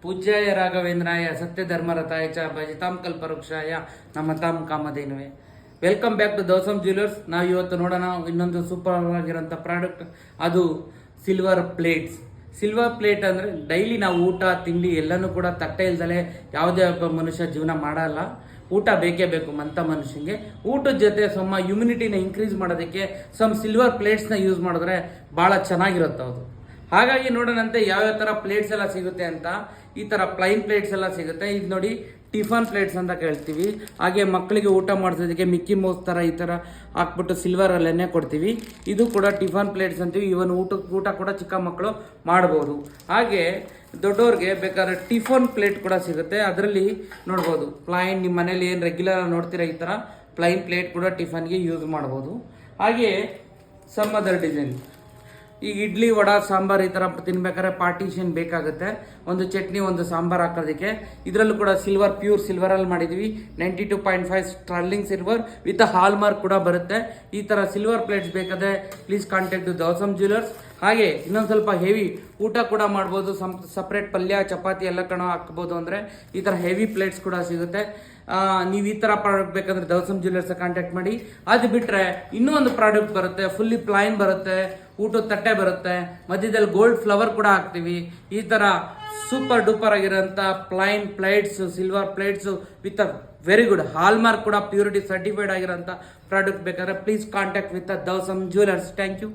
ಪೂಜ್ಯಾಯ ರಾಘವೇಂದ್ರಾಯ ಸತ್ಯಧರ್ಮರತಾಯ ಚ ಭಜತಾಂ ಕಲ್ಪವೃಕ್ಷಾಯ ನಮತಾಂ ಕಾಮಧೇನುವೆ. Welcome back to Dausam jewellers. ನಾವು ಇವತ್ತು ನೋಡೋಣ ಇನ್ನೊಂದು ಸೂಪರ್ ಆಗಿರೋಂಥ ಪ್ರಾಡಕ್ಟ್, ಅದು ಸಿಲ್ವರ್ ಪ್ಲೇಟ್ಸ್. ಸಿಲ್ವರ್ ಪ್ಲೇಟ್ ಅಂದರೆ ಡೈಲಿ ನಾವು ಊಟ ತಿಂಡಿ ಎಲ್ಲನೂ ಕೂಡ ತಟ್ಟೆ ಇಲ್ದಲೆ ಯಾವುದೇ ಒಬ್ಬ ಮನುಷ್ಯ ಜೀವನ ಮಾಡಲ್ಲ. ಊಟ ಬೇಕೇ ಬೇಕು ಅಂತ ಮನುಷ್ಯನಿಗೆ. ಊಟದ ಜೊತೆ ಸಮ ಇಮ್ಯುನಿಟಿನ ಇನ್ಕ್ರೀಸ್ ಮಾಡೋದಕ್ಕೆ ಸಿಲ್ವರ್ ಪ್ಲೇಟ್ಸ್ನ ಯೂಸ್ ಮಾಡಿದ್ರೆ ಭಾಳ ಚೆನ್ನಾಗಿರುತ್ತೆ ಅದು. ಹಾಗಾಗಿ ನೋಡೋಣಂತೆ ಯಾವ್ಯಾವ ಥರ ಪ್ಲೇಟ್ಸ್ ಎಲ್ಲ ಸಿಗುತ್ತೆ ಅಂತ. ಈ ಥರ ಪ್ಲೈನ್ ಪ್ಲೇಟ್ಸ್ ಎಲ್ಲ ಸಿಗುತ್ತೆ. ಇದು ನೋಡಿ ಟಿಫನ್ ಪ್ಲೇಟ್ಸ್ ಅಂತ ಕೇಳ್ತೀವಿ. ಹಾಗೆ ಮಕ್ಕಳಿಗೆ ಊಟ ಮಾಡಿಸೋದಕ್ಕೆ ಮಿಕ್ಕಿ ಮೌಸ್ ಥರ ಈ ಥರ ಹಾಕ್ಬಿಟ್ಟು ಸಿಲ್ವರಲ್ಲೇ ಕೊಡ್ತೀವಿ. ಇದು ಕೂಡ ಟಿಫನ್ ಪ್ಲೇಟ್ಸ್ ಅಂತೀವಿ. ಇವನ್ ಊಟ ಕೂಡ ಚಿಕ್ಕ ಮಕ್ಕಳು ಮಾಡ್ಬೋದು. ಹಾಗೆ ದೊಡ್ಡವ್ರಿಗೆ ಬೇಕಾದ್ರೆ ಟಿಫನ್ ಪ್ಲೇಟ್ ಕೂಡ ಸಿಗುತ್ತೆ. ಅದರಲ್ಲಿ ನೋಡ್ಬೋದು ಪ್ಲೈನ್, ನಿಮ್ಮ ಮನೇಲಿ ಏನು ರೆಗ್ಯುಲರ್ ನೋಡ್ತೀರಾ ಈ ಥರ ಪ್ಲೈನ್ ಪ್ಲೇಟ್ ಕೂಡ ಟಿಫನ್ಗೆ ಯೂಸ್ ಮಾಡ್ಬೋದು. ಹಾಗೆ ಸಮ್ ಅದರ್ ಡಿಸೈನ್, ಈಗ ಇಡ್ಲಿ ವಡಾ ಸಾಂಬಾರ್ ಈ ಥರ ತಿನ್ಬೇಕಾದ್ರೆ ಪಾರ್ಟಿಷನ್ ಬೇಕಾಗುತ್ತೆ. ಒಂದು ಚಟ್ನಿ ಒಂದು ಸಾಂಬಾರ್ ಹಾಕೋದಕ್ಕೆ. ಇದರಲ್ಲೂ ಕೂಡ ಸಿಲ್ವರ್, ಪ್ಯೂರ್ ಸಿಲ್ವರಲ್ಲಿ ಮಾಡಿದ್ದೀವಿ. 92.5 sterling silver with hall mark ಕೂಡ ಬರುತ್ತೆ. ಈ ಥರ ಸಿಲ್ವರ್ ಪ್ಲೇಟ್ಸ್ ಬೇಕಾದರೆ ಪ್ಲೀಸ್ ಕಾಂಟ್ಯಾಕ್ಟ್ ದೌಸಮ್ ಜ್ಯುವೆಲರ್ಸ್. ಹಾಗೆ ಇನ್ನೊಂದು ಸ್ವಲ್ಪ ಹೆವಿ ಊಟ ಕೂಡ ಮಾಡ್ಬೋದು. ಸಪ್ರೇಟ್ ಪಲ್ಯ ಚಪಾತಿ ಎಲ್ಲ ಕಣ ಹಾಕ್ಬೋದು. ಅಂದರೆ ಈ ಥರ ಹೆವಿ ಪ್ಲೇಟ್ಸ್ ಕೂಡ ಸಿಗುತ್ತೆ. ನೀವು ಈ ಥರ ಪ್ರಾಡಕ್ಟ್ ಬೇಕಂದ್ರೆ ದೌಸಮ್ ಜ್ಯುವೆಲರ್ಸ್ ಕಾಂಟ್ಯಾಕ್ಟ್ ಮಾಡಿ. ಅದು ಬಿಟ್ಟರೆ ಇನ್ನೂ ಒಂದು ಪ್ರಾಡಕ್ಟ್ ಬರುತ್ತೆ, ಫುಲ್ಲಿ ಪ್ಲೈನ್ ಬರುತ್ತೆ, ಊಟದ ತಟ್ಟೆ ಬರುತ್ತೆ, ಮಧ್ಯದಲ್ಲಿ ಗೋಲ್ಡ್ ಫ್ಲವರ್ ಕೂಡ ಹಾಕ್ತೀವಿ. ಈ ಥರ ಸೂಪರ್ ಡೂಪರ್ ಆಗಿರೋಂಥ plain plates, silver plates with very good hallmark ಕೂಡ ಪ್ಯೂರಿಟಿ ಸರ್ಟಿಫೈಡ್ ಆಗಿರೋಂಥ ಪ್ರಾಡಕ್ಟ್ ಬೇಕಾದ್ರೆ please contact with Dausam jewellers. Thank you.